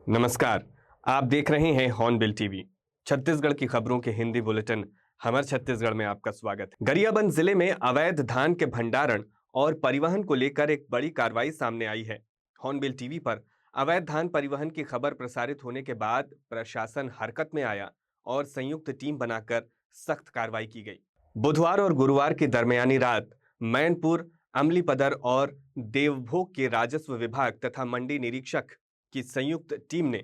नमस्कार। आप देख रहे हैं हॉर्नबिल टीवी। छत्तीसगढ़ की खबरों के हिंदी बुलेटिन हमर छत्तीसगढ़ में आपका स्वागत है। गरियाबंद जिले में अवैध धान के भंडारण और परिवहन को लेकर एक बड़ी कार्रवाई सामने आई है। हॉर्नबिल टीवी पर अवैध धान परिवहन की खबर प्रसारित होने के बाद प्रशासन हरकत में आया और संयुक्त टीम बनाकर सख्त कार्रवाई की गई। बुधवार और गुरुवार की दरमियानी रात मैनपुर, अमलीपदर और देवभोग के राजस्व विभाग तथा मंडी निरीक्षक की संयुक्त टीम ने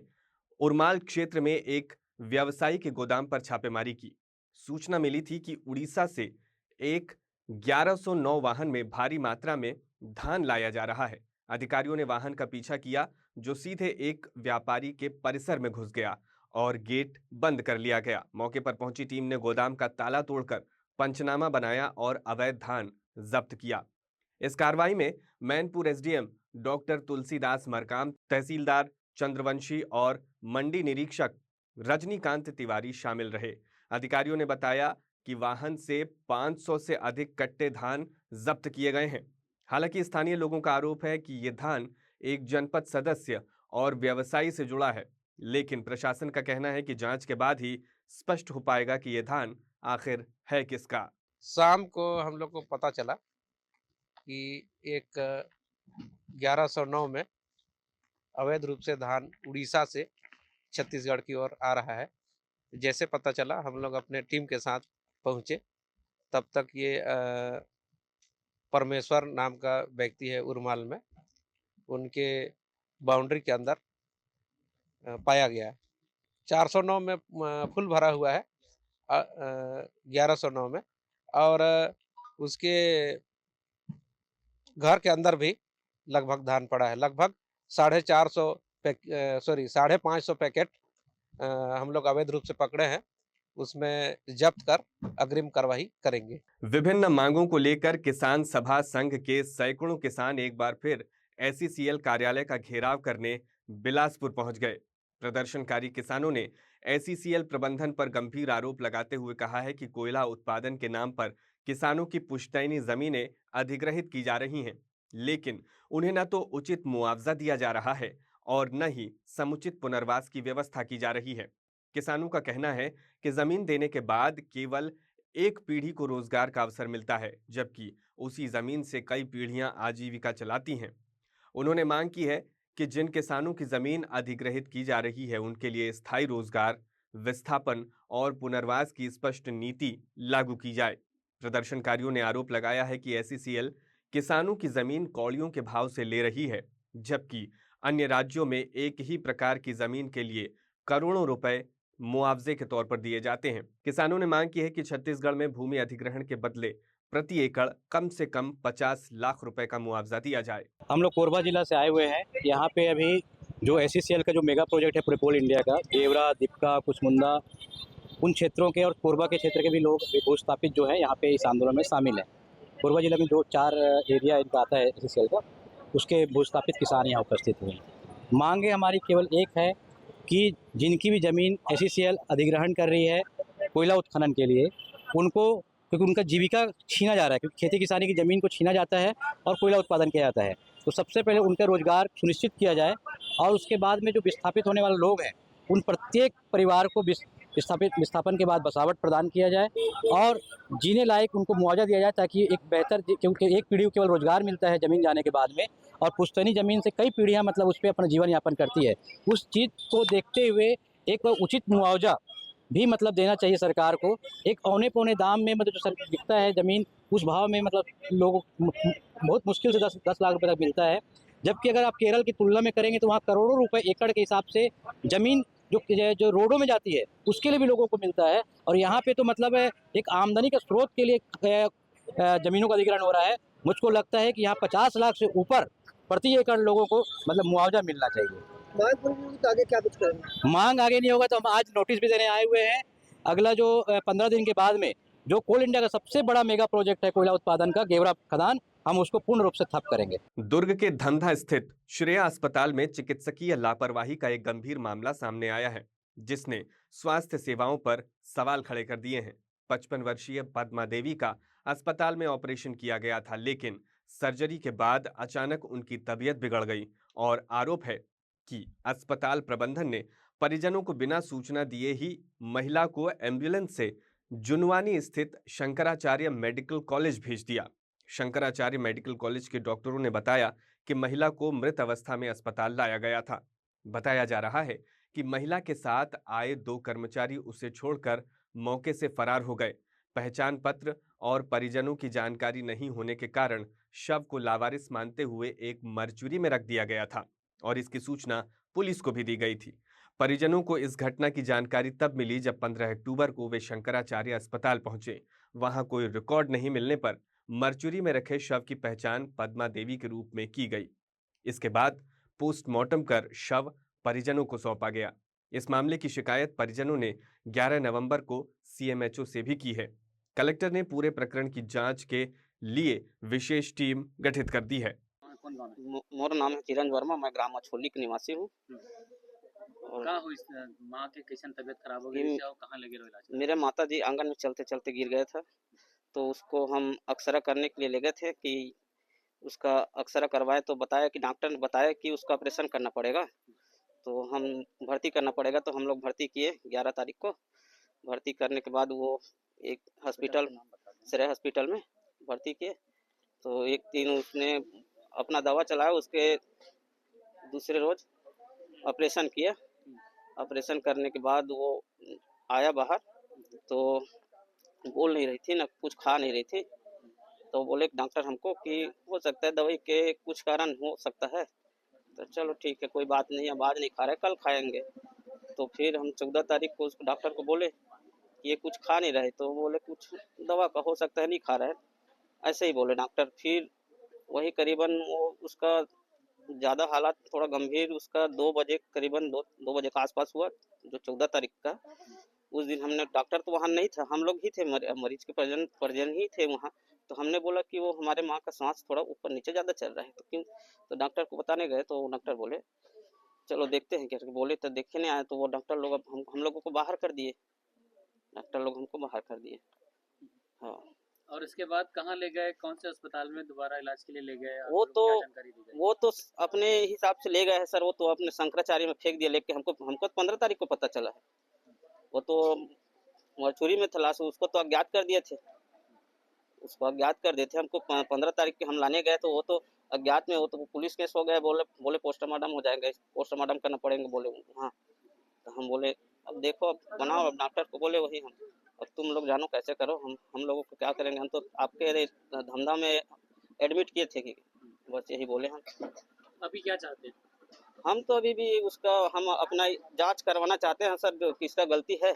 उरमाल क्षेत्र में एक व्यवसायी के गोदाम पर छापेमारी की। सूचना मिली थी कि उड़ीसा से एक 1109 वाहन में भारी मात्रा में धान लाया जा रहा है। अधिकारियों ने वाहन का पीछा किया जो सीधे एक व्यापारी के परिसर में घुस गया और गेट बंद कर लिया गया। मौके पर पहुंची टीम ने गोदाम का ताला तोड़कर पंचनामा बनाया और अवैध धान जब्त किया। इस कार्रवाई में मैनपुर एसडीएम डॉक्टर तुलसीदास मरकाम, तहसीलदार चंद्रवंशी और मंडी निरीक्षक रजनीकांत तिवारी शामिल रहे। अधिकारियों ने बताया कि वाहन से 500 से अधिक कट्टे धान जब्त किए गए हैं। हालांकि स्थानीय लोगों का आरोप है कि ये धान एक जनपद सदस्य और व्यवसायी से जुड़ा है, लेकिन प्रशासन का कहना है कि जांच के बाद ही स्पष्ट हो पाएगा कि ये धान आखिर है किसका। शाम को हम लोग को पता चला कि एक 1109 में अवैध रूप से धान उड़ीसा से छत्तीसगढ़ की ओर आ रहा है। जैसे पता चला हम लोग अपने टीम के साथ पहुंचे। तब तक ये परमेश्वर नाम का व्यक्ति है उरमाल में, उनके बाउंड्री के अंदर पाया गया है। 409 में फुल भरा हुआ है, 1109 में, और उसके घर के अंदर भी लगभग धान पड़ा है। लगभग 550 पैकेट हम लोग अवैध रूप से पकड़े हैं। उसमें जब्त कर अग्रिम कार्रवाई करेंगे। विभिन्न मांगों को लेकर किसान सभा संघ के सैकड़ों किसान एक बार फिर एसईसीएल कार्यालय का घेराव करने बिलासपुर पहुंच गए। प्रदर्शनकारी किसानों ने एसईसीएल प्रबंधन पर गंभीर आरोप लगाते हुए कहा है कि कोयला उत्पादन के नाम पर किसानों की पुश्तैनी जमीनें अधिग्रहित की जा रही हैं, लेकिन उन्हें न तो उचित मुआवजा दिया जा रहा है और न ही समुचित पुनर्वास की व्यवस्था की जा रही है। किसानों का कहना है कि जमीन देने के बाद केवल एक पीढ़ी को रोजगार का अवसर मिलता है, जबकि उसी जमीन से कई पीढ़ियां आजीविका चलाती हैं। उन्होंने मांग की है कि जिन किसानों की जमीन अधिग्रहित की जा रही है उनके लिए स्थायी रोजगार, विस्थापन और पुनर्वास की स्पष्ट नीति लागू की जाए। प्रदर्शनकारियों ने आरोप लगाया है कि एसईसीएल किसानों की जमीन कौड़ियों के भाव से ले रही है, जबकि अन्य राज्यों में एक ही प्रकार की जमीन के लिए करोड़ों रुपए मुआवजे के तौर पर दिए जाते हैं। किसानों ने मांग की है कि छत्तीसगढ़ में भूमि अधिग्रहण के बदले प्रति एकड़ कम से कम 50 लाख रुपए का मुआवजा दिया जाए। हम लोग कोरबा जिला से आए हुए हैं। यहाँ पे अभी जो एसईसीएल का जो मेगा प्रोजेक्ट है पूरे कोल इंडिया का, गेवरा, दीपका, कुसमुंदा, उन क्षेत्रों के और कोरबा के क्षेत्र के भी लोग भूस्थापित जो है यहाँ पे इस आंदोलन में शामिल हैं। कोरबा जिला में जो 4 एरिया इनका आता है एसईसीएल का, उसके भूस्थापित किसान यहाँ उपस्थित हुए हैं। मांगे हमारी केवल एक है कि जिनकी भी ज़मीन एसईसीएल अधिग्रहण कर रही है कोयला उत्खनन के लिए, उनको, क्योंकि उनका जीविका छीना जा रहा है, क्योंकि खेती किसानी की ज़मीन को छीना जाता है और कोयला उत्पादन किया जाता है, तो सबसे पहले उनका रोजगार सुनिश्चित किया जाए और उसके बाद में जो विस्थापित होने वाले लोग हैं उन प्रत्येक परिवार को विस्थापन के बाद बसावट प्रदान किया जाए और जीने लायक उनको मुआवजा दिया जाए, ताकि एक बेहतर, क्योंकि एक पीढ़ी को केवल रोजगार मिलता है ज़मीन जाने के बाद में, और पुश्तैनी ज़मीन से कई पीढ़ियाँ मतलब उस पर अपना जीवन यापन करती है। उस चीज़ को देखते हुए एक उचित मुआवजा भी मतलब देना चाहिए सरकार को। एक औने पौने दाम में मतलब जो सर बिकता है ज़मीन, उस भाव में मतलब लोगों बहुत मुश्किल से 10 लाख रुपए तक मिलता है। जबकि अगर आप केरल की तुलना में करेंगे तो वहाँ करोड़ों रुपए एकड़ के हिसाब से ज़मीन जो रोडों में जाती है उसके लिए भी लोगों को मिलता है, और यहाँ पे तो मतलब एक आमदनी के स्रोत के लिए ज़मीनों का अधिग्रहण हो रहा है। मुझको लगता है कि यहाँ 50 लाख से ऊपर प्रति एकड़ लोगों को मतलब मुआवजा मिलना चाहिए। मांग पूरी नहीं होगी तो आगे क्या कुछ करेंगे? मांग आगे नहीं होगा तो हम आज नोटिस भी देने आए हुए हैं। अगला जो 15 दिन के बाद में जो कोल इंडिया का सबसे बड़ा मेगा प्रोजेक्ट है कोयला उत्पादन का, गेवरा खदान, हम उसको पूर्ण रूप से ठप करेंगे। दुर्ग के धंधा स्थित श्रेया अस्पताल में चिकित्सकीय लापरवाही का एक गंभीर मामला सामने आया है, जिसने स्वास्थ्य सेवाओं पर सवाल खड़े कर दिए हैं। 55 वर्षीय पद्मा देवी का अस्पताल में ऑपरेशन किया गया था, लेकिन सर्जरी के बाद अचानक उनकी तबीयत बिगड़ गई और आरोप है कि अस्पताल प्रबंधन ने परिजनों को बिना सूचना दिए ही महिला को एम्बुलेंस से जुनवानी स्थित शंकराचार्य मेडिकल कॉलेज भेज दिया। शंकराचार्य मेडिकल कॉलेज के डॉक्टरों ने बताया कि महिला को मृत अवस्था में अस्पताल लाया गया था। बताया जा रहा है कि महिला के साथ आए 2 कर्मचारी उसे छोड़कर मौके से फरार हो गए। पहचान पत्र और परिजनों की जानकारी नहीं होने के कारण शव को लावारिस मानते हुए एक मरचुरी में रख दिया गया था और इसकी सूचना पुलिस को भी दी गई थी। परिजनों को इस घटना की जानकारी तब मिली जब 15 अक्टूबर को वे शंकराचार्य अस्पताल पहुंचे। वहां कोई रिकॉर्ड नहीं मिलने पर मरचुरी में रखे शव की पहचान पद्मा देवी के रूप में की गई। इसके बाद पोस्टमार्टम कर शव परिजनों को सौंपा गया। इस मामले की शिकायत परिजनों ने 11 नवंबर को सीएमएचओ से भी की है। कलेक्टर ने पूरे प्रकरण की जांच के लिए विशेष टीम गठित कर दी है। मोर नाम है किरण वर्मा, मैं ग्राम अछोली के निवासी हूँ। और का हुई माँ के कैसन तबीयत खराब हो गई ये- और कहाँ लगे रहो इलाज में? मेरे माता जी आंगन में चलते चलते गिर गए थे, तो उसको हम अक्सरा करने के लिए ले गए थे कि उसका अक्सरा करवाए, तो बताया कि डॉक्टर ने बताया कि उसका ऑपरेशन करना पड़ेगा, तो हम भर्ती करना पड़ेगा। तो हम लोग भर्ती किए 11 तारीख को। भर्ती करने के बाद वो एक हॉस्पिटल, श्रेय हॉस्पिटल में भर्ती किए। तो एक दिन उसने अपना दवा चलाया, उसके दूसरे रोज ऑपरेशन किया। ऑपरेशन करने के बाद वो आया बाहर, तो बोल नहीं रही थी, ना कुछ खा नहीं रही थी। तो बोले डॉक्टर हमको कि हो सकता है दवाई के कुछ कारण हो सकता है। तो चलो ठीक है, कोई बात नहीं, अब आज नहीं खा रहे, कल खाएंगे। तो फिर हम 14 तारीख को उस डॉक्टर को बोले कि ये कुछ खा नहीं रहे, तो बोले कुछ दवा का हो सकता है नहीं खा रहे, ऐसे ही बोले डॉक्टर। फिर वही करीबन वो उसका ज़्यादा हालात थोड़ा गंभीर, उसका 2 बजे करीबन 2 बजे के आसपास हुआ, जो 14 तारीख का। उस दिन हमने, डॉक्टर तो वहाँ नहीं था, हम लोग ही थे, मरीज के परिजन ही थे वहाँ। तो हमने बोला कि वो हमारे माँ का सांस थोड़ा ऊपर नीचे ज़्यादा चल रहा है, तो क्यों, तो डॉक्टर को बताने गए, तो डॉक्टर बोले चलो देखते हैं क्या। बोले तो देखने आए, तो वो डॉक्टर लोग अब हम लोगों को बाहर कर दिए, डॉक्टर लोग हमको बाहर कर दिए। हाँ, और इसके बाद कहाँ ले गए, कौन से अस्पताल में दोबारा इलाज के लिए ले गए? आप वो लोग को क्या तो जानकारी दी गई? वो तो अपने हिसाब से ले गए हैं सर, वो तो अपने शंकराचार्य में फेंक दिया, लेके हमको 15 तारीख को पता चला है। वो तो मरचुरी में था लाश, उसको तो अज्ञात कर दिए थे, उसको अज्ञात कर दिए थे। हमको 15 तारीख के हम लाने गए, तो वो तो अज्ञात में, वो तो पुलिस केस हो गया। बोले पोस्टमार्टम हो जाएगा, पोस्टमार्टम करना पड़ेगा, बोले हाँ। तो हम बोले अब देखो, अब बनाओ। अब डॉक्टर को बोले वही हम, अब तुम लोग जानो कैसे करो, हम लोगों को क्या करेंगे, हम तो आपके धंधा में एडमिट किए थे कि, बस यही बोले हम। अभी क्या चाहते हैं? हम तो अभी भी उसका, हम अपना जांच करवाना चाहते हैं सर, किसका गलती है।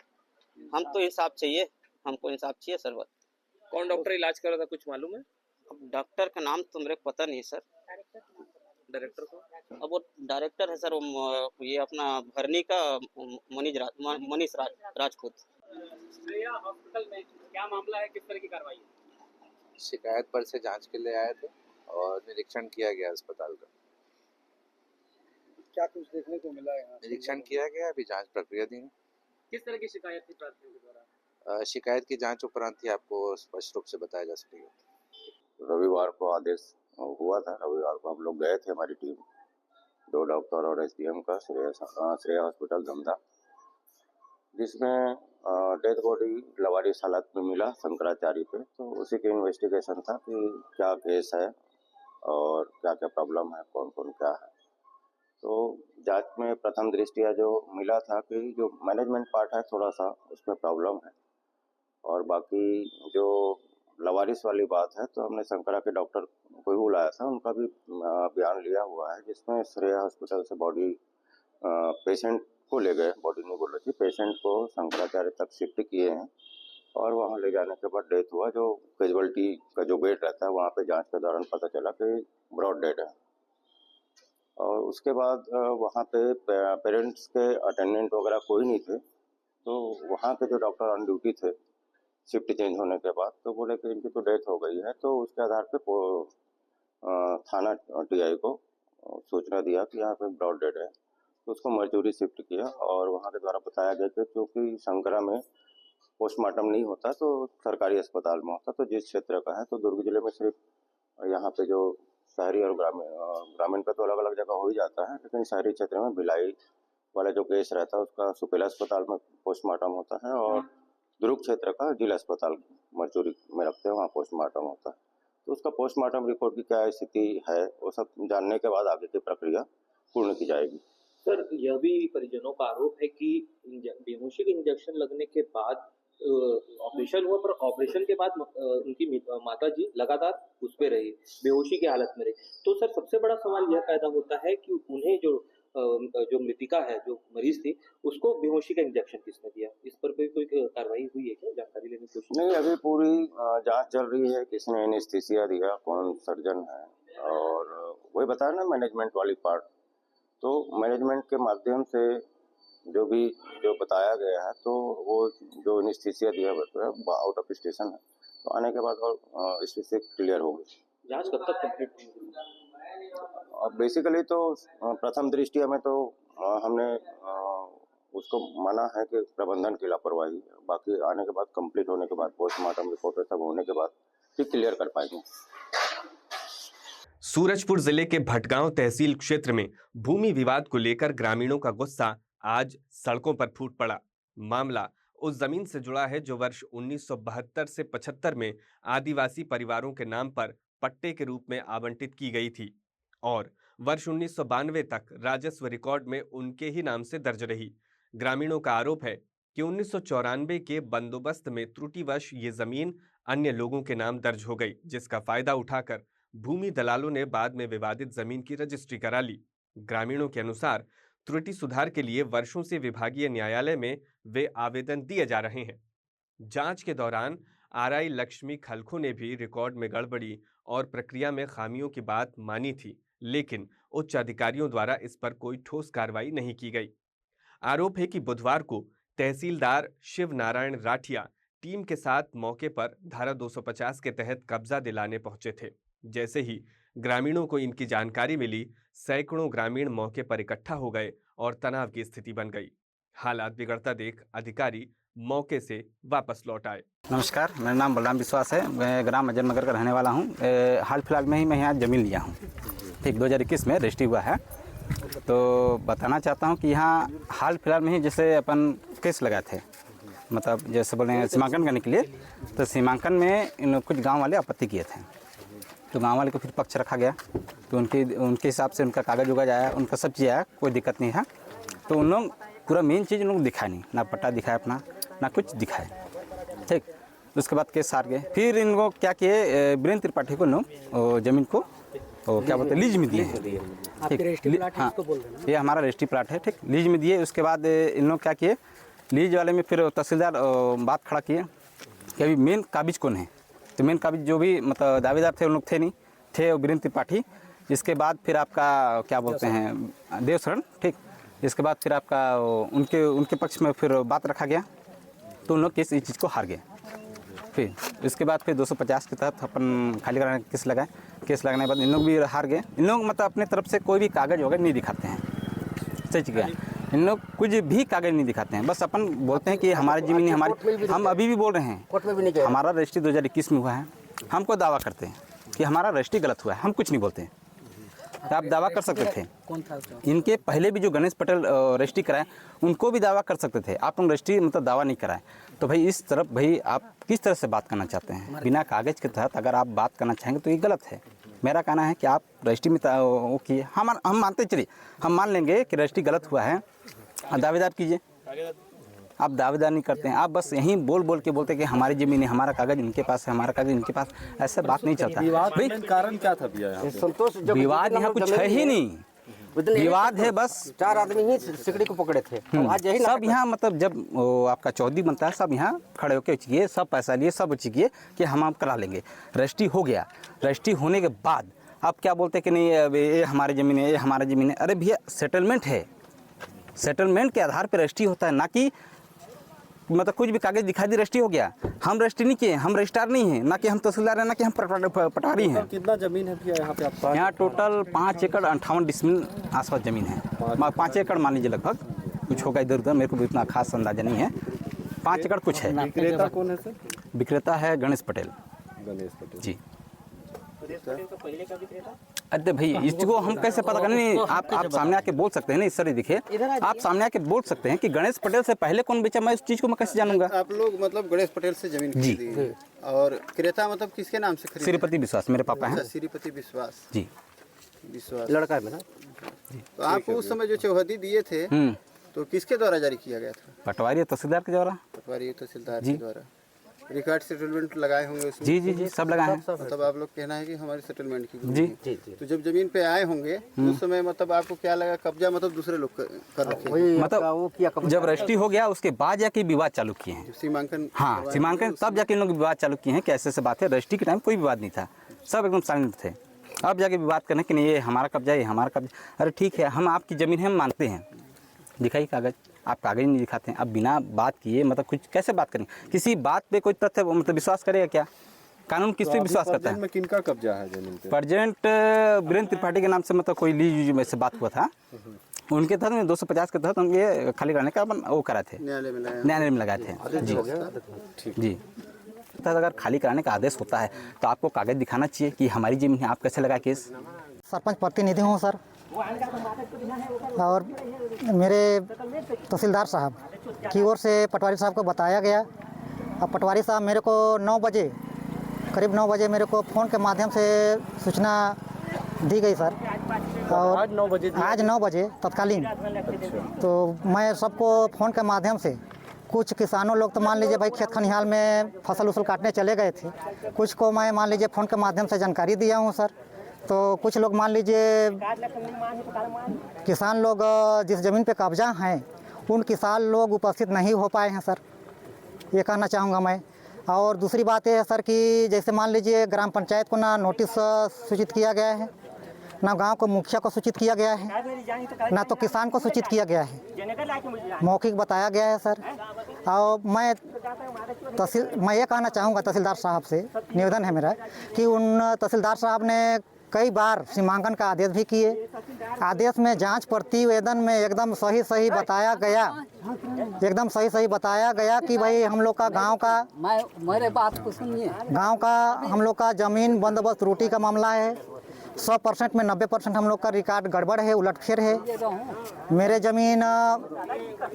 हम तो इंसाफ चाहिए, हमको इंसाफ चाहिए सर, बस। कौन डॉक्टर इलाज कर रहा था, कुछ मालूम है? अब डॉक्टर का नाम तो मेरे को पता नहीं है सर। डायरेक्टर को? अब वो डायरेक्टर है सर, वो ये अपना भरनी का मनीष राजपूत। श्रेया हॉस्पिटल में क्या मामला है, किस तरह की कार्रवाई है? शिकायत पर से जांच के लिए आए थे और निरीक्षण किया गया अस्पताल का। क्या कुछ देखने को मिला है? निरीक्षण किया गया, अभी जांच प्रक्रियाधीन है। किस तरह की शिकायत थी प्रार्थियों के द्वारा? शिकायत की जांच उपरांत ही आपको स्पष्ट रूप से बताया जा सकेगा। रविवार को आदेश हुआ था, रविवार को हम लोग गए थे, हमारी टीम 2 डॉक्टर और एसडीएम का श्रेया हॉस्पिटल धमधा, जिसमें डेथ बॉडी लवारिस हालत में मिला शंकराचार्य पे। तो उसी के इन्वेस्टिगेशन था कि क्या केस है और क्या क्या प्रॉब्लम है, कौन कौन क्या है। तो जांच में प्रथम दृष्टिया जो मिला था कि जो मैनेजमेंट पार्ट है थोड़ा सा उसमें प्रॉब्लम है, और बाकी जो लवारिस वाली बात है तो हमने शंकरा के डॉक्टर को भी बुलाया था, उनका भी बयान लिया हुआ है, जिसमें श्रेया हॉस्पिटल से बॉडी पेशेंट को ले गए, बॉडी नहीं बोल रही थी, पेशेंट को शंकराचार्य तक शिफ्ट किए हैं और वहाँ ले जाने के बाद डेथ हुआ। जो कैजुअलिटी का जो बेड रहता है वहाँ पे जांच के दौरान पता चला कि ब्रॉड डेड है। और उसके बाद वहाँ पे पेरेंट्स के अटेंडेंट वगैरह कोई नहीं थे, तो वहाँ के जो डॉक्टर ऑन ड्यूटी थे शिफ्ट चेंज होने के बाद, तो बोले कि इनकी तो डेथ हो गई है। तो उसके आधार पे थाना टीआई को सूचना दिया कि यहाँ पे ब्रॉड डेड है, तो उसको मरचुरी शिफ्ट किया। और वहाँ के द्वारा बताया गया कि क्योंकि शंकरा में पोस्टमार्टम नहीं होता तो सरकारी अस्पताल में होता, तो जिस क्षेत्र का है, तो दुर्ग जिले में सिर्फ यहाँ पे जो शहरी और ग्रामीण पे तो अलग अलग जगह हो ही जाता है, लेकिन शहरी क्षेत्र में भिलाई वाला जो केस रहता है उसका सुपेला अस्पताल में पोस्टमार्टम होता है और दुर्ग क्षेत्र का जिला अस्पताल मरचूरी में रखते हैं, वहाँ पोस्टमार्टम होता है। तो उसका पोस्टमार्टम रिपोर्ट की क्या स्थिति है वो सब जानने के बाद आगे की प्रक्रिया पूर्ण की जाएगी। सर, यह भी परिजनों का आरोप है कि बेहोशी के इंजेक्शन लगने के बाद ऑपरेशन हुआ, पर ऑपरेशन के बाद उनकी माता जी लगातार उस पे रही, बेहोशी की हालत में रही। तो सर, सबसे बड़ा सवाल यह पैदा होता है कि उन्हें जो मृतिका है, जो मरीज थी, उसको बेहोशी का इंजेक्शन किसने दिया? इस पर कोई कार्रवाई हुई है क्या? जानकारी लेने की कोशिश? नहीं, अभी पूरी जांच चल रही है, किसने एनेस्थीसिया दिया, कौन सर्जन है, और वही बताया ना मैनेजमेंट वाली पार्ट। तो मैनेजमेंट के माध्यम से जो बताया गया है, तो वो जो एनेस्थीसिया दिया आउट ऑफ स्टेशन है, तो आने के बाद और स्थिति क्लियर होगी। जांच कब तक कंप्लीट होगी? अब बेसिकली तो प्रथम दृष्टिया में तो हमने उसको माना है कि प्रबंधन की लापरवाही, बाकी आने के बाद कंप्लीट होने के बाद पोस्टमार्टम रिपोर्ट सब होने के बाद फिर क्लियर कर पाएंगे। सूरजपुर जिले के भटगांव तहसील क्षेत्र में भूमि विवाद को लेकर ग्रामीणों का गुस्सा आज सड़कों पर फूट पड़ा। मामला उस जमीन से जुड़ा है जो वर्ष 1972 से 75 में आदिवासी परिवारों के नाम पर पट्टे के रूप में आवंटित की गई थी और वर्ष 1992 तक राजस्व रिकॉर्ड में उनके ही नाम से दर्ज रही। ग्रामीणों का आरोप है कि 1994 के बंदोबस्त में त्रुटिवश ये जमीन अन्य लोगों के नाम दर्ज हो गई, जिसका फायदा उठाकर भूमि दलालों ने बाद में विवादित जमीन की रजिस्ट्री करा ली। ग्रामीणों के अनुसार त्रुटि सुधार के लिए वर्षों से विभागीय न्यायालय में वे आवेदन दिए जा रहे हैं। जांच के दौरान आरआई लक्ष्मी खलखो ने भी रिकॉर्ड में गड़बड़ी और प्रक्रिया में खामियों की बात मानी थी, लेकिन उच्च अधिकारियों द्वारा इस पर कोई ठोस कार्रवाई नहीं की गई। आरोप है कि बुधवार को तहसीलदार शिव नारायण राठिया टीम के साथ मौके पर धारा 250 के तहत कब्जा दिलाने पहुंचे थे। जैसे ही ग्रामीणों को इनकी जानकारी मिली, सैकड़ों ग्रामीण मौके पर इकट्ठा हो गए और तनाव की स्थिति बन गई। हालात बिगड़ता देख अधिकारी मौके से वापस लौट आए। नमस्कार, मेरा नाम बलराम विश्वास है। मैं ग्राम अजय नगर का रहने वाला हूँ। हाल फिलहाल में ही मैं यहाँ ज़मीन लिया हूँ, ठीक 2021 में रजिस्ट्री हुआ है। तो बताना चाहता हूँ कि यहाँ हाल फिलहाल में ही जैसे अपन केस लगाए थे, मतलब जैसे बोले सीमांकन करने के लिए, तो सीमांकन में इन कुछ गाँव वाले आपत्ति किए थे, तो गाँव वाले को फिर पक्ष रखा गया। तो उनके हिसाब से उनका कागज उगज आया, उनका सब चीज़ आया, कोई दिक्कत नहीं है। तो उन लोग पूरा मेन चीज़ उन लोग दिखाए नहीं, ना पट्टा दिखाया अपना, ना कुछ दिखाए, ठीक। उसके बाद केस हार गए। फिर इन लोग क्या किए, वीरेंद्र त्रिपाठी को लोग ज़मीन को क्या बोलते हैं लीज में दिए, ठीक। हाँ, ये हमारा रजिस्ट्री प्लाट है, ठीक, लीज में दिए। उसके बाद इन लोग क्या किए, लीज वाले में फिर तहसीलदार बात खड़ा किए कि अभी मेन काबिज कौन है। तो मेन काबिज जो भी मतलब दावेदार थे उन लोग थे नहीं, थे वीरेंद्र त्रिपाठी। इसके बाद फिर आपका क्या बोलते हैं देवशरण, ठीक। इसके बाद फिर आपका उनके पक्ष में फिर बात रखा गया, तो उन लोग इस चीज़ को हार गए। फिर इसके बाद फिर 250 के तहत अपन खाली कराने का केस लगाए। केस लगाने के बाद इन लोग भी हार गए। इन लोग मतलब अपने तरफ से कोई भी कागज़ वगैरह नहीं दिखाते हैं, सच क्या, इन लोग कुछ भी कागज़ नहीं दिखाते हैं। बस अपन बोलते हैं कि हमारी ज़मीन है, हमारी, हम अभी भी बोल रहे हैं हमारा रजिस्ट्री 2021 में हुआ है। हमको दावा करते हैं कि हमारा रजिस्ट्री गलत हुआ है, हम कुछ नहीं बोलते हैं। आप दावा कर सकते थे, इनके पहले भी जो गणेश पटेल रजिस्ट्री कराए उनको भी दावा कर सकते थे, आप लोग रजिस्ट्री मतलब दावा नहीं कराए। तो भाई इस तरफ भाई आप किस तरह से बात करना चाहते हैं, बिना कागज़ के तहत अगर आप बात करना चाहेंगे तो ये गलत है। मेरा कहना है कि आप रजिस्ट्री में वो किए, हम मानते चलिए, हम मान लेंगे कि रजिस्ट्री गलत हुआ है, दावेदार कीजिए। आप दावेदार नहीं करते हैं, आप बस यहीं बोल के बोलते हैं कि हमारी ज़मीन है, हमारा कागज़ इनके पास है, हमारा कागज़ इनके पास, ऐसा बात नहीं चलता। भाई कारण क्या था भैया? संतोष, विवाद यहाँ कुछ है ही नहीं, विवाद है बस 4 आदमी ही सिकड़ी को पकड़े थे। आज यही सब यहाँ मतलब जब आपका चौधरी बनता है, सब यहाँ खड़े होकर चिकिए, सब पैसा लिए, सब चिकिए कि हम आप करा लेंगे। रजिस्ट्री हो गया, रजिस्ट्री होने के बाद आप क्या बोलते हैं कि नहीं ये हमारी ज़मीन है, ये हमारा ज़मीन है। अरे भैया सेटलमेंट है, सेटलमेंट के आधार पर रजिस्ट्री होता है, ना कि मतलब कुछ भी कागज़ दिखा दी रजिस्ट्री हो गया। हम रजिस्ट्री नहीं किए, हम रजिस्ट्रार नहीं हैं, ना कि हम तहसीलदार हैं, ना कि हम पटवारी हैं। कितना ज़मीन है भैया यहाँ पे आपका? यहाँ टोटल 5 एकड़ 58 डिसमिल आसपास ज़मीन है। 5 एकड़ मान लीजिए लगभग, कुछ होगा इधर उधर, मेरे को भी इतना खास अंदाजा नहीं है। 5 एकड़ कुछ है। विक्रेता कौन है सर? विक्रेता है गणेश पटेल। गणेश पटेल जी। अरे भाई इसको हम कैसे पता करें? नहीं, आप सामने आके बोल सकते हैं ना, इस तरह दिखे आप सामने आके बोल सकते हैं कि गणेश पटेल से पहले कौन बेचा, मैं उस चीज़ को मैं कैसे जानूंगा? आप लोग मतलब गणेश पटेल से जमीन खरीदी है। और क्रेता मतलब किसके नाम से खरीदी? श्रीपति विश्वास मेरे पापा हैं श्रीपति विश्वास जी। विश्वास लड़का है मेरा। तो आपको उस समय जो चौहदी दिए थे तो किसके द्वारा जारी किया गया था? पटवारी तहसीलदार के द्वारा। पटवारी तहसीलदार के द्वारा। रिकॉर्ड सेटलमेंट लगाए होंगे उसमें? जी जी जी सब लगाए हैं। मतलब आप लोग कहना है कि हमारी सेटलमेंट की जी जी। तो जब जमीन पे आए होंगे उस समय मतलब आपको क्या लगा कब्जा मतलब दूसरे लोग कर रखे? मतलब जब रजिस्ट्री हो गया उसके बाद जाके विवाद चालू किए हैं। सीमांकन? हाँ सीमांकन तब जाके इन लोग विवाद चालू किए हैं कि ऐसे बात है। रजिस्ट्री के टाइम कोई विवाद नहीं था, सब एकदम साइलेंट थे। अब जाके विवाद करने कि नहीं ये हमारा कब्जा, ये हमारा कब्जा। अरे ठीक है, हम आपकी ज़मीन है, हम मानते हैं, दिखाइए कागज़। आप कागज़ नहीं दिखाते हैं। अब बिना बात किए मतलब कुछ कैसे बात करेंगे? किसी बात पे कोई तथ्य मतलब विश्वास करेगा क्या? कानून किस पे विश्वास करता है? में किनका कब्जा है जमीन पे? प्रजेंट वीरेंद्र त्रिपाठी के नाम से मतलब कोई लीज में से बात हुआ था, उनके तहत में 250 के तहत हम ये खाली करने का वो कराए थे, न्यायालय में लगाए थे जी जी। अगर खाली कराने का आदेश होता है तो आपको कागज़ दिखाना चाहिए कि हमारी जमीन है। आप कैसे लगा केस? सरपंच प्रतिनिधि हूँ सर, और मेरे तहसीलदार साहब की ओर से पटवारी साहब को बताया गया। अब पटवारी साहब मेरे को 9 बजे करीब 9 बजे मेरे को फ़ोन के माध्यम से सूचना दी गई सर। और आज 9 बजे तत्कालीन। तो मैं सबको फ़ोन के माध्यम से, कुछ किसानों लोग तो मान लीजिए भाई खेत खलिहान में फसल उसल काटने चले गए थे, कुछ को मैं मान लीजिए फ़ोन के माध्यम से जानकारी दिया हूँ सर। तो कुछ लोग मान लीजिए किसान लोग जिस ज़मीन पे कब्जा हैं उन किसान लोग उपस्थित नहीं हो पाए हैं सर, ये कहना चाहूँगा मैं। और दूसरी बात ये है सर कि जैसे मान लीजिए ग्राम पंचायत को ना नोटिस सूचित किया गया है, ना गांव को मुखिया को सूचित किया गया है, ना तो किसान को सूचित किया गया है, मौखिक बताया गया है सर। और मैं ये कहना चाहूँगा तहसीलदार साहब से, निवेदन है मेरा कि उन तहसीलदार साहब ने कई बार सीमांकन का आदेश भी किए। आदेश में जांच प्रतिवेदन में एकदम सही बताया गया, एकदम सही बताया गया कि भाई हम लोग का गांव का, मेरे बात को सुनिए, गांव का हम लोग का ज़मीन बंदोबस्त त्रुटि का मामला है। 100% में 90% हम लोग का रिकॉर्ड गड़बड़ है, उलटफेर है। मेरे ज़मीन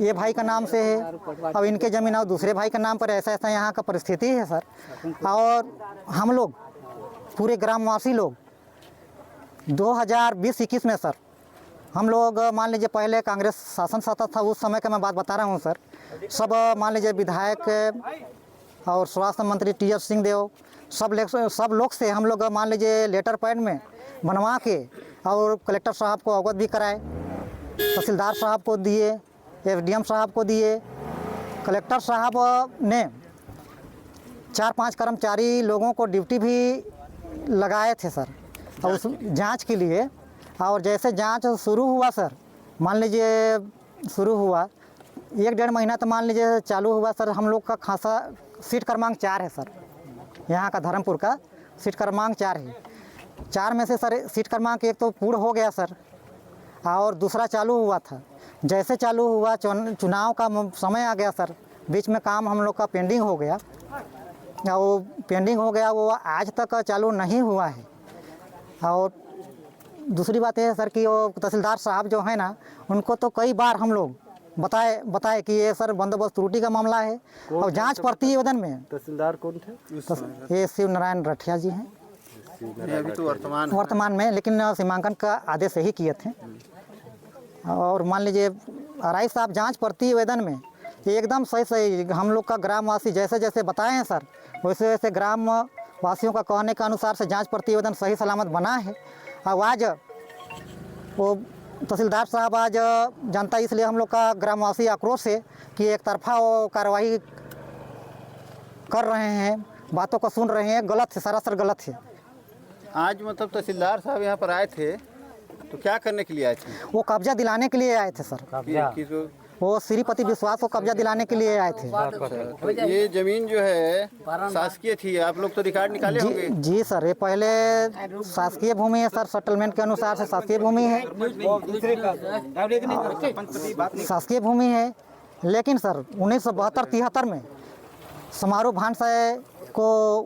ये भाई का नाम से है, अब इनके ज़मीन और दूसरे भाई के नाम पर, ऐसा यहाँ का परिस्थिति है सर। और हम लोग पूरे ग्रामवासी लोग 2020-21 में सर हम लोग मान लीजिए पहले कांग्रेस शासन सत्ता था, उस समय का मैं बात बता रहा हूँ सर। सब मान लीजिए विधायक और स्वास्थ्य मंत्री TS सिंहदेव सब लोग से हम लोग मान लीजिए लेटर पैड में बनवा के और कलेक्टर साहब को अवगत भी कराए, तहसीलदार साहब को दिए, SDM साहब को दिए। कलेक्टर साहब ने 4-5 कर्मचारी लोगों को ड्यूटी भी लगाए थे सर और उस जांच के लिए। और जैसे जांच शुरू हुआ सर, मान लीजिए शुरू हुआ 1-1.5 महीना तो मान लीजिए चालू हुआ सर। हम लोग का खासा सीट क्रमांक 4 है सर, यहाँ का धर्मपुर का सीट क्रमांक 4 है। 4 में से सर सीट क्रमांक 1 तो पूर्ण हो गया सर, और दूसरा चालू हुआ था। जैसे चालू हुआ चुनाव का समय आ गया सर, बीच में काम हम लोग का पेंडिंग हो गया, वो पेंडिंग हो गया, वो आज तक चालू नहीं हुआ है। और दूसरी बात यह है सर कि वो तहसीलदार साहब जो है ना, उनको तो कई बार हम लोग बताए कि ये सर बंदोबस्त त्रुटि का मामला है। और जांच प्रतिवेदन में तहसीलदार कौन थे? ये शिव नारायण रठिया जी हैं अभी तो वर्तमान में, लेकिन सीमांकन का आदेश ही किए थे। और मान लीजिए RI साहब जांच प्रतिवेदन में एकदम सही हम लोग का ग्रामवासी जैसे जैसे बताए हैं सर, वैसे वैसे ग्राम वासियों का कहने के अनुसार से जांच प्रतिवेदन सही सलामत बना है। अब आज वो तहसीलदार साहब आज जनता, इसलिए हम लोग का ग्रामवासी आक्रोश है कि एक तरफा वो कार्रवाई कर रहे हैं, बातों को सुन रहे हैं, गलत है, सरासर गलत है। आज मतलब तहसीलदार साहब यहाँ पर आए थे तो क्या करने के लिए आए थे? वो कब्जा दिलाने के लिए आए थे सर। वो श्रीपति विश्वास को कब्जा दिलाने के लिए आए थे। तो ये जमीन जो है शासकीय थी, आप लोग तो रिकॉर्ड निकाले होंगे? जी सर, ये पहले शासकीय भूमि है सर, सेटलमेंट के अनुसार से शासकीय भूमि है, शासकीय भूमि है। लेकिन सर 1972-73 में समारोह भानसाय को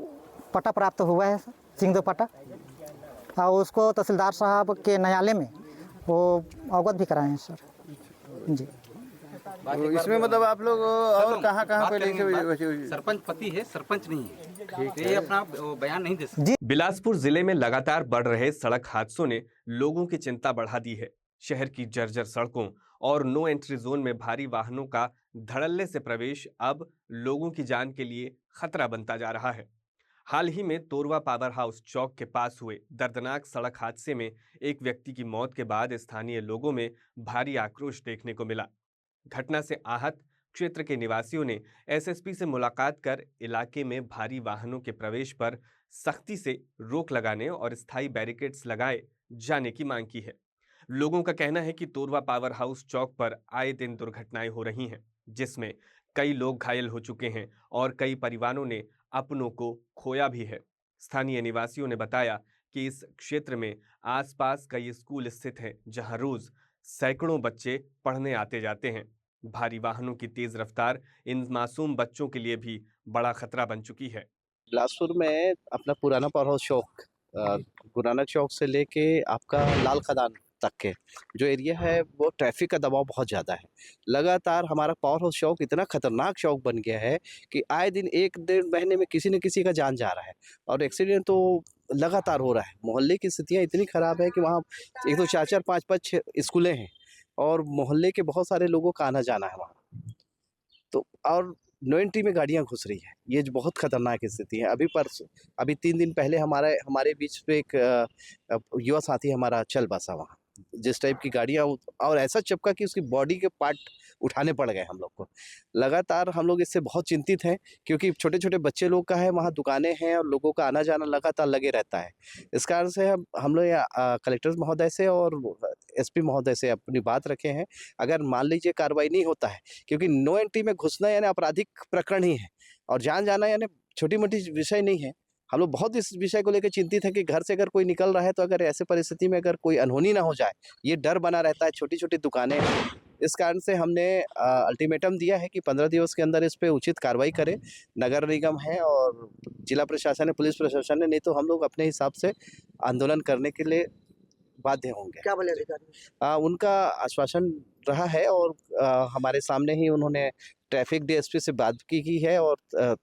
पट्टा प्राप्त हुआ है सर, सिंहदेव पट्टा। और उसको तहसीलदार साहब के न्यायालय में वो अवगत भी कराए हैं सर जी। तो इसमें मतलब आप लोग और कहाँ पे लेके सरपंच पति है, सरपंच नहीं है, ठीक है, ये अपना बयान नहीं दे सकते जी। बिलासपुर जिले में लगातार बढ़ रहे सड़क हादसों ने लोगों की चिंता बढ़ा दी है। शहर की जर्जर सड़कों और नो एंट्री जोन में भारी वाहनों का धड़ल्ले से प्रवेश अब लोगों की जान के लिए खतरा बनता जा रहा है। हाल ही में तोरवा पावर हाउस चौक के पास हुए दर्दनाक सड़क हादसे में एक व्यक्ति की मौत के बाद स्थानीय लोगों में भारी आक्रोश देखने को मिला। घटना से आहत क्षेत्र के निवासियों ने एसएसपी से मुलाकात कर इलाके में भारी वाहनों के प्रवेश पर सख्ती से रोक लगाने और स्थायी बैरिकेड्स लगाए जाने की मांग की है। लोगों का कहना है कि तोरवा पावर हाउस चौक पर आए दिन दुर्घटनाएं हो रही हैं, जिसमें कई लोग घायल हो चुके हैं और कई परिवारों ने अपनों को खोया भी है। स्थानीय निवासियों ने बताया कि इस क्षेत्र में आसपास कई स्कूल स्थित हैं, जहां रोज सैकड़ों बच्चे पढ़ने आते जाते हैं। भारी वाहनों की तेज रफ्तार इन मासूम बच्चों के लिए भी बड़ा खतरा बन चुकी है। बिलासपुर में अपना पुराना पावर हाउस चौक, गुरु नानक चौक से लेके आपका लाल खदान तक के जो एरिया है वो ट्रैफिक का दबाव बहुत ज़्यादा है। लगातार हमारा पावर हाउस चौक इतना खतरनाक चौक बन गया है कि आए दिन 1-1.5 महीने में किसी न किसी का जान जा रहा है और एक्सीडेंट तो लगातार हो रहा है। मोहल्ले की स्थितियाँ इतनी ख़राब है कि वहाँ एक तो 4-4, 5-5, 6 स्कूलें हैं और मोहल्ले के बहुत सारे लोगों का आना जाना है वहाँ। तो और नो एंट्री में गाड़ियाँ घुस रही है, ये जो बहुत खतरनाक स्थिति है। अभी 3 दिन पहले हमारे बीच पे एक युवा साथी हमारा चल बसा वहाँ, जिस टाइप की गाड़ियाँ और ऐसा चपका कि उसकी बॉडी के पार्ट उठाने पड़ गए हम लोग को। लगातार हम लोग इससे बहुत चिंतित हैं क्योंकि छोटे छोटे बच्चे लोग का है, वहाँ दुकानें हैं और लोगों का आना जाना लगातार लगे रहता है। इस कारण से हम लोग कलेक्टर महोदय से और एसपी महोदय से अपनी बात रखे हैं। अगर मान लीजिए कार्रवाई नहीं होता है, क्योंकि नो एंट्री में घुसना यानी आपराधिक प्रकरण ही है और जान जाना यानी छोटी मोटी विषय नहीं है। हम लोग बहुत इस विषय को लेकर चिंतित हैं कि घर से अगर कोई निकल रहा है तो अगर ऐसे परिस्थिति में अगर कोई अनहोनी ना हो जाए, ये डर बना रहता है। छोटी छोटी दुकानें हैं, इस कारण से हमने अल्टीमेटम दिया है कि 15 दिवस के अंदर इस पे उचित कार्रवाई करें। नगर निगम है और जिला प्रशासन है, पुलिस प्रशासन है, नहीं तो हम लोग अपने हिसाब से आंदोलन करने के लिए बाध्य होंगे। क्या बोले अधिकारी? उनका आश्वासन रहा है और हमारे सामने ही उन्होंने ट्रैफिक डीएसपी से बात की है और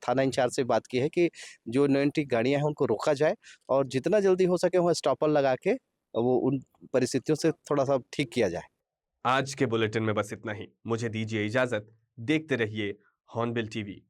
थाना इंचार्ज से बात की है कि जो नो एंट्री गाड़ियाँ हैं उनको रोका जाए और जितना जल्दी हो सके वहाँ स्टॉपर लगा के वो उन परिस्थितियों से थोड़ा सा ठीक किया जाए। आज के बुलेटिन में बस इतना ही। मुझे दीजिए इजाजत। देखते रहिए हॉर्नबिल टीवी।